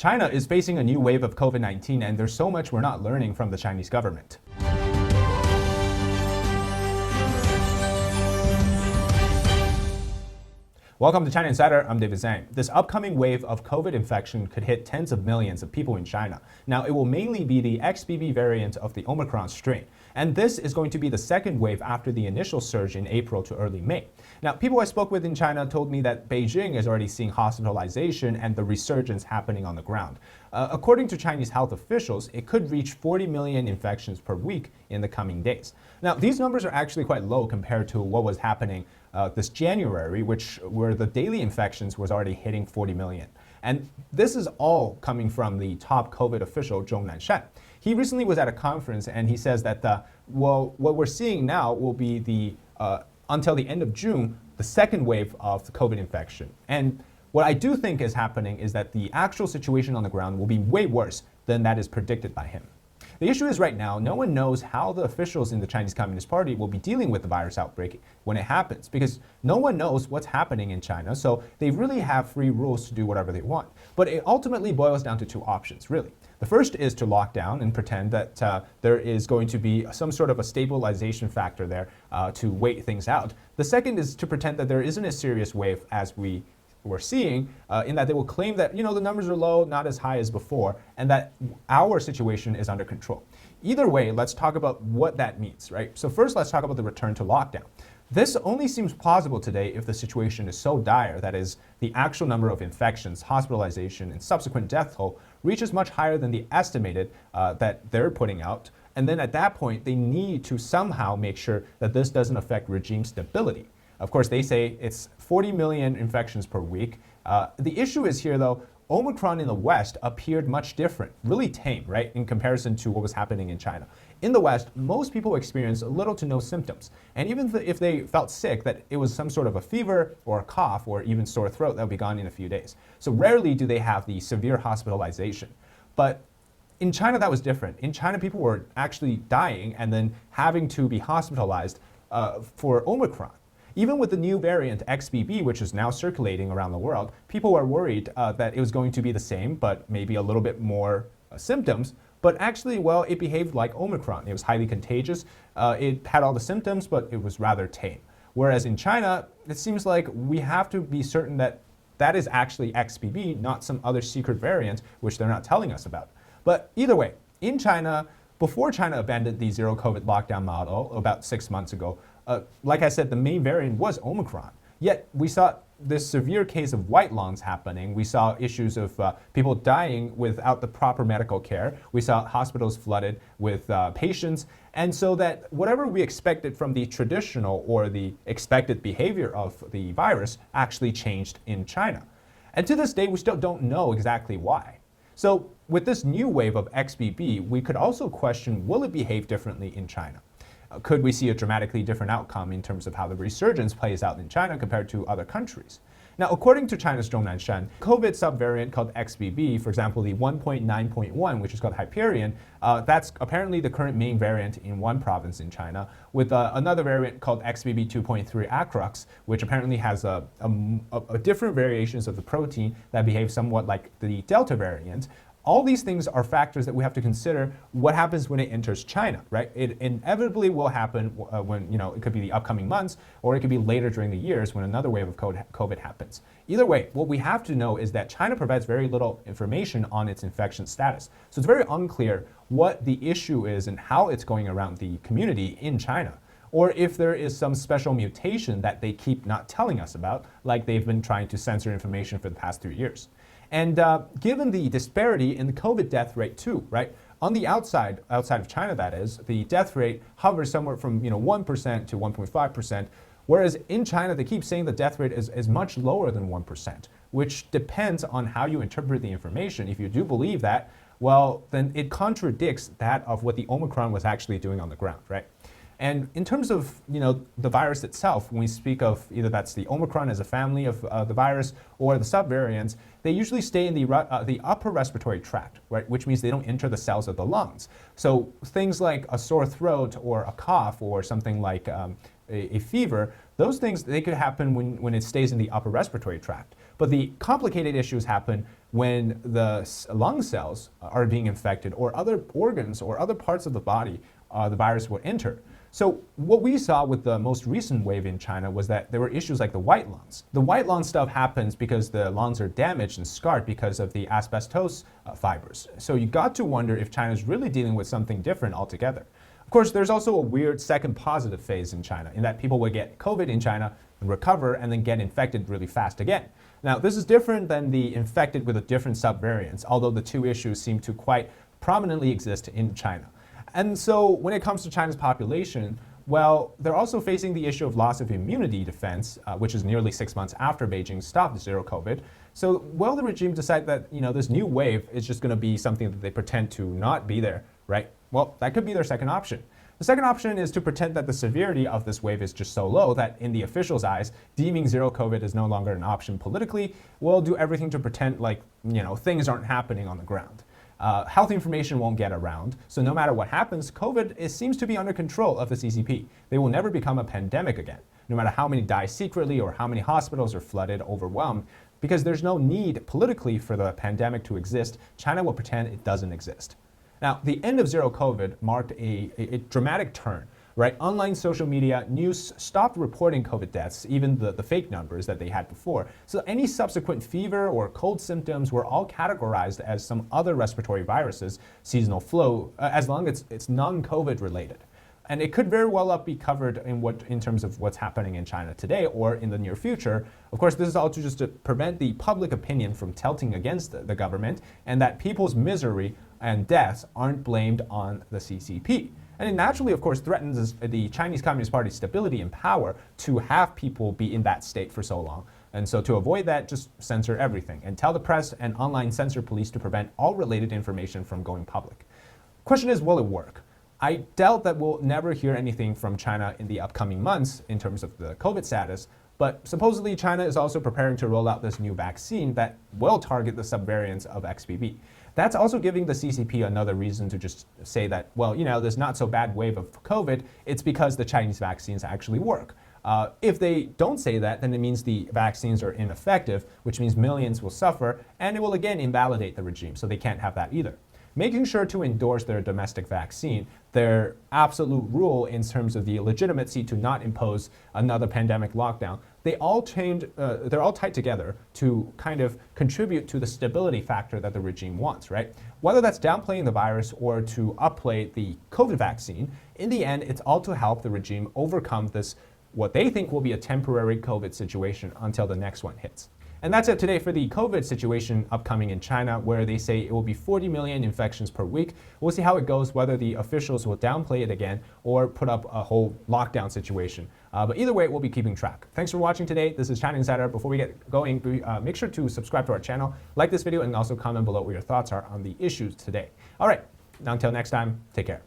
China is facing a new wave of COVID-19, and there's so much we're not learning from the Chinese government. Welcome to China Insider, I'm David Zhang. This upcoming wave of COVID infection could hit tens of millions of people in China. Now, it will mainly be the XBB variant of the Omicron strain. And this is going to be the second wave after the initial surge in April to early May. Now, people I spoke with in China told me that Beijing is already seeing hospitalization and the resurgence happening on the ground. According to Chinese health officials, it could reach 40 million infections per week in the coming days. Now, these numbers are actually quite low compared to what was happening this January, where the daily infections was already hitting 40 million. And this is all coming from the top COVID official, Zhang. He recently was at a conference and he says that, what we're seeing now will be until the end of June, the second wave of the COVID infection. And what I do think is happening is that the actual situation on the ground will be way worse than that is predicted by him. The issue is right now, no one knows how the officials in the Chinese Communist Party will be dealing with the virus outbreak when it happens, because no one knows what's happening in China, so they really have free rules to do whatever they want. But it ultimately boils down to two options, really. The first is to lock down and pretend that there is going to be some sort of a stabilization factor there to wait things out. The second is to pretend that there isn't a serious wave as we're seeing, in that they will claim that, the numbers are low, not as high as before, and that our situation is under control. Either way, let's talk about what that means, right? So first, let's talk about the return to lockdown. This only seems plausible today if the situation is so dire, that is, the actual number of infections, hospitalization, and subsequent death toll reaches much higher than the estimated that they're putting out. And then at that point, they need to somehow make sure that this doesn't affect regime stability. Of course, they say it's 40 million infections per week. The issue is here, though, Omicron in the West appeared much different, really tame, right, in comparison to what was happening in China. In the West, most people experienced little to no symptoms. And even if they felt sick, that it was some sort of a fever or a cough or even sore throat that would be gone in a few days. So rarely do they have the severe hospitalization. But in China, that was different. In China, people were actually dying and then having to be hospitalized for Omicron. Even with the new variant XBB, which is now circulating around the world, people were worried that it was going to be the same, but maybe a little bit more symptoms. But actually, well, it behaved like Omicron. It was highly contagious. It had all the symptoms, but it was rather tame. Whereas in China, it seems like we have to be certain that that is actually XBB, not some other secret variant, which they're not telling us about. But either way, in China, before China abandoned the zero COVID lockdown model about 6 months ago, like I said, the main variant was Omicron. Yet we saw this severe case of white lungs happening. We saw issues of people dying without the proper medical care. We saw hospitals flooded with patients. And so that whatever we expected from the traditional or the expected behavior of the virus actually changed in China. And to this day, we still don't know exactly why. So with this new wave of XBB, we could also question, will it behave differently in China? Could we see a dramatically different outcome in terms of how the resurgence plays out in China compared to other countries? Now, according to China's Zhang, COVID subvariant called XBB, for example, the 1.9.1, which is called Hyperion, that's apparently the current main variant in one province in China, with another variant called XBB 2.3 Acrux, which apparently has a different variations of the protein that behave somewhat like the Delta variant. All these things are factors that we have to consider what happens when it enters China, right? It inevitably will happen when, it could be the upcoming months, or it could be later during the years when another wave of COVID happens. Either way, what we have to know is that China provides very little information on its infection status. So it's very unclear what the issue is and how it's going around the community in China, or if there is some special mutation that they keep not telling us about, like they've been trying to censor information for the past 3 years. And given the disparity in the COVID death rate too, right? On the outside of China, that is, the death rate hovers somewhere from 1% to 1.5%, whereas in China, they keep saying the death rate is much lower than 1%, which depends on how you interpret the information. If you do believe that, well, then it contradicts that of what the Omicron was actually doing on the ground, right? And in terms of the virus itself, when we speak of either that's the Omicron as a family of the virus or the subvariants, they usually stay in the upper respiratory tract, right? Which means they don't enter the cells of the lungs. So things like a sore throat or a cough or something like a fever, those things, they could happen when it stays in the upper respiratory tract. But the complicated issues happen when the lung cells are being infected or other organs or other parts of the body, the virus will enter. So what we saw with the most recent wave in China was that there were issues like the white lungs. The white lung stuff happens because the lungs are damaged and scarred because of the asbestos fibers. So you got to wonder if China's really dealing with something different altogether. Of course, there's also a weird second positive phase in China in that people would get COVID in China and recover and then get infected really fast again. Now, this is different than the infected with a different subvariants, although the two issues seem to quite prominently exist in China. And so when it comes to China's population, well, they're also facing the issue of loss of immunity defense, which is nearly 6 months after Beijing stopped zero COVID. So will the regime decide that, this new wave is just going to be something that they pretend to not be there, right? Well, that could be their second option. The second option is to pretend that the severity of this wave is just so low that in the officials' eyes, deeming zero COVID is no longer an option politically, will do everything to pretend like, things aren't happening on the ground. Health information won't get around, so no matter what happens, COVID seems to be under control of the CCP. They will never become a pandemic again, no matter how many die secretly or how many hospitals are flooded, overwhelmed. Because there's no need politically for the pandemic to exist, China will pretend it doesn't exist. Now, the end of zero COVID marked a dramatic turn, right? Online social media news stopped reporting COVID deaths, even the fake numbers that they had before. So any subsequent fever or cold symptoms were all categorized as some other respiratory viruses, seasonal flu, as long as it's non-COVID related. And it could very well be covered in terms of what's happening in China today or in the near future. Of course, this is all just to prevent the public opinion from tilting against the government, and that people's misery and deaths aren't blamed on the CCP. And it naturally, of course, threatens the Chinese Communist Party's stability and power to have people be in that state for so long. And so to avoid that, just censor everything and tell the press and online censor police to prevent all related information from going public. Question is, will it work? I doubt that we'll never hear anything from China in the upcoming months in terms of the COVID status, but supposedly China is also preparing to roll out this new vaccine that will target the subvariants of XBB. That's also giving the CCP another reason to just say that, well, this not so bad wave of COVID, it's because the Chinese vaccines actually work. If they don't say that, then it means the vaccines are ineffective, which means millions will suffer, and it will again invalidate the regime, so they can't have that either. Making sure to endorse their domestic vaccine, their absolute rule in terms of the legitimacy to not impose another pandemic lockdown, they're all tied together to kind of contribute to the stability factor that the regime wants, right? Whether that's downplaying the virus or to upplay the COVID vaccine, in the end, it's all to help the regime overcome this, what they think will be a temporary COVID situation until the next one hits. And that's it today for the COVID situation upcoming in China, where they say it will be 40 million infections per week. We'll see how it goes, whether the officials will downplay it again or put up a whole lockdown situation. But either way, we'll be keeping track. Thanks for watching today. This is China Insider. Before we get going, make sure to subscribe to our channel, like this video, and also comment below what your thoughts are on the issues today. All right, now until next time, take care.